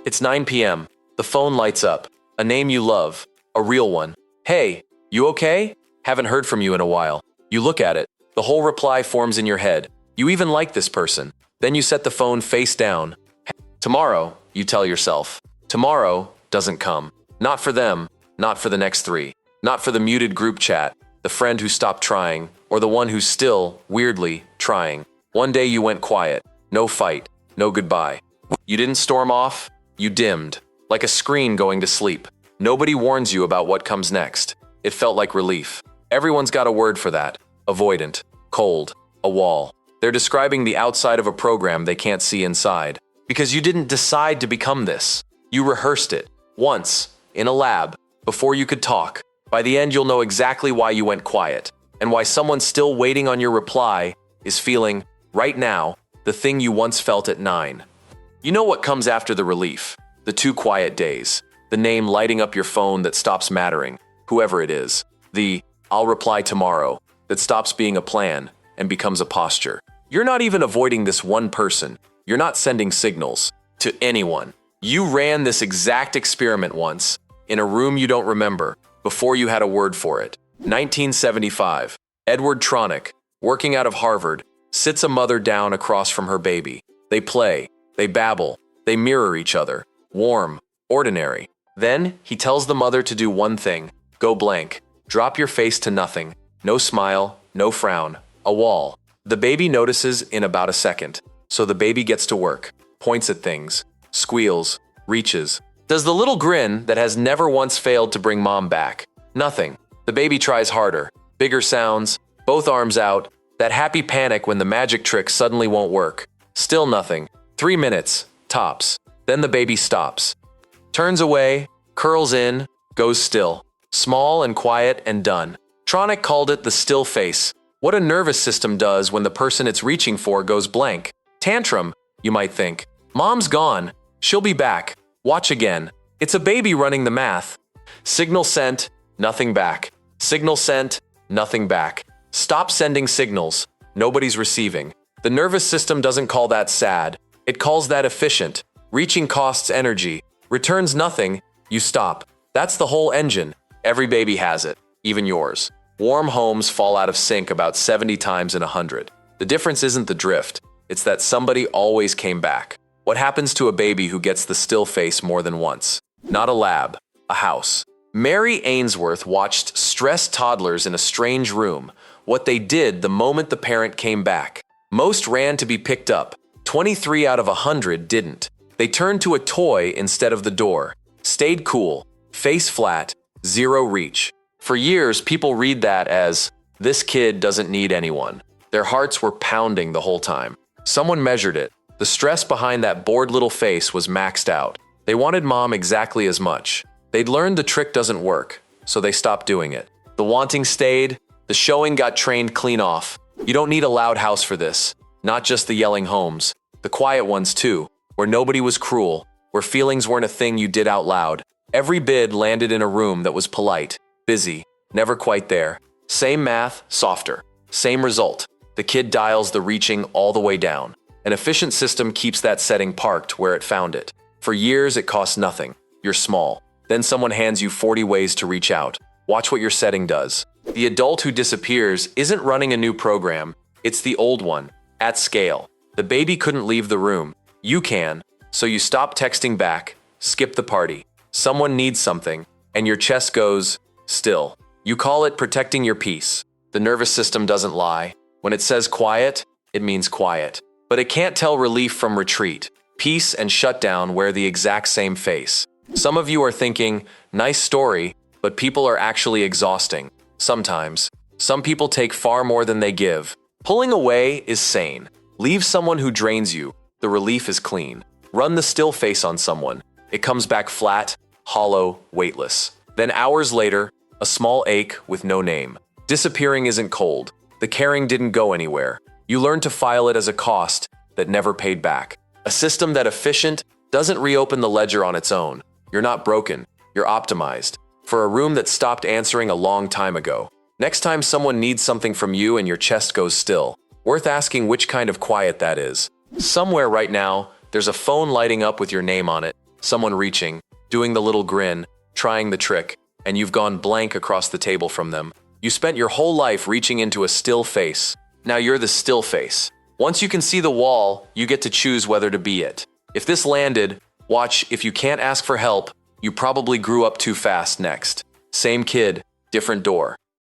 It's 9 p.m. The phone lights up. A name you love. A real one. Hey, you okay? Haven't heard from you in a while. You look at it. The whole reply forms in your head. You even like this person. Then you set the phone face down. Tomorrow, you tell yourself. Tomorrow doesn't come. Not for them. Not for the next 3. Not for the muted group chat. The friend who stopped trying. Or the one who's still, weirdly, trying. One day you went quiet. No fight. No goodbye. You didn't storm off. You dimmed. Like a screen going to sleep. Nobody warns you about what comes next. It felt like relief. Everyone's got a word for that. Avoidant. Cold. A wall. They're describing the outside of a program they can't see inside. Because you didn't decide to become this. You rehearsed it. Once. In a lab. Before you could talk. By the end, you'll know exactly why you went quiet. And why someone still waiting on your reply is feeling, right now, the thing you once felt at 9. You know what comes after the relief. The 2 quiet days. The name lighting up your phone that stops mattering. Whoever it is. The, I'll reply tomorrow, that stops being a plan and becomes a posture. You're not even avoiding this one person. You're not sending signals to anyone. You ran this exact experiment once, in a room you don't remember, before you had a word for it. 1975. Edward Tronick, working out of Harvard, sits a mother down across from her baby. They play, they babble, they mirror each other. Warm, ordinary. Then, he tells the mother to do one thing. Go blank. Drop your face to nothing. No smile, no frown. A wall. The baby notices in about a second. So the baby gets to work. Points at things. Squeals. Reaches. Does the little grin that has never once failed to bring mom back. Nothing. The baby tries harder. Bigger sounds. Both arms out. That happy panic when the magic trick suddenly won't work. Still nothing. 3 minutes. Tops. Then the baby stops. Turns away. Curls in. Goes still. Small and quiet and done. Tronick called it the still face. What a nervous system does when the person it's reaching for goes blank. Tantrum, you might think. Mom's gone. She'll be back. Watch again. It's a baby running the math. Signal sent, nothing back. Signal sent, nothing back. Stop sending signals. Nobody's receiving. The nervous system doesn't call that sad. It calls that efficient. Reaching costs energy. Returns nothing. You stop. That's the whole engine. Every baby has it. Even yours. Warm homes fall out of sync about 70 times in 100. The difference isn't the drift. It's that somebody always came back. What happens to a baby who gets the still face more than once? Not a lab. A house. Mary Ainsworth watched stressed toddlers in a strange room. What they did the moment the parent came back. Most ran to be picked up. 23 out of 100 didn't. They turned to a toy instead of the door. Stayed cool. Face flat. Zero reach. For years, people read that as, this kid doesn't need anyone. Their hearts were pounding the whole time. Someone measured it. The stress behind that bored little face was maxed out. They wanted mom exactly as much. They'd learned the trick doesn't work, so they stopped doing it. The wanting stayed. The showing got trained clean off. You don't need a loud house for this. Not just the yelling homes. The quiet ones too, where nobody was cruel, where feelings weren't a thing you did out loud. Every bid landed in a room that was polite. Busy, never quite there. Same math, softer. Same result. The kid dials the reaching all the way down. An efficient system keeps that setting parked where it found it. For years, it costs nothing. You're small. Then someone hands you 40 ways to reach out. Watch what your setting does. The adult who disappears isn't running a new program. It's the old one, at scale. The baby couldn't leave the room. You can. So you stop texting back, skip the party. Someone needs something, and your chest goes, still. You call it protecting your peace. The nervous system doesn't lie. When it says quiet, it means quiet. But it can't tell relief from retreat. Peace and shutdown wear the exact same face. Some of you are thinking, nice story, but people are actually exhausting. Sometimes. Some people take far more than they give. Pulling away is sane. Leave someone who drains you. The relief is clean. Run the still face on someone. It comes back flat, hollow, weightless. Then hours later, a small ache with no name. Disappearing isn't cold. The caring didn't go anywhere. You learn to file it as a cost that never paid back. A system that efficient doesn't reopen the ledger on its own. You're not broken. You're optimized. For a room that stopped answering a long time ago. Next time someone needs something from you and your chest goes still, worth asking which kind of quiet that is. Somewhere right now, there's a phone lighting up with your name on it. someone reaching, doing the little grin, trying the trick, and you've gone blank across the table from them. You spent your whole life reaching into a still face. Now you're the still face. Once you can see the wall, you get to choose whether to be it. If this landed, watch, if you can't ask for help, you probably grew up too fast next. Same kid, different door.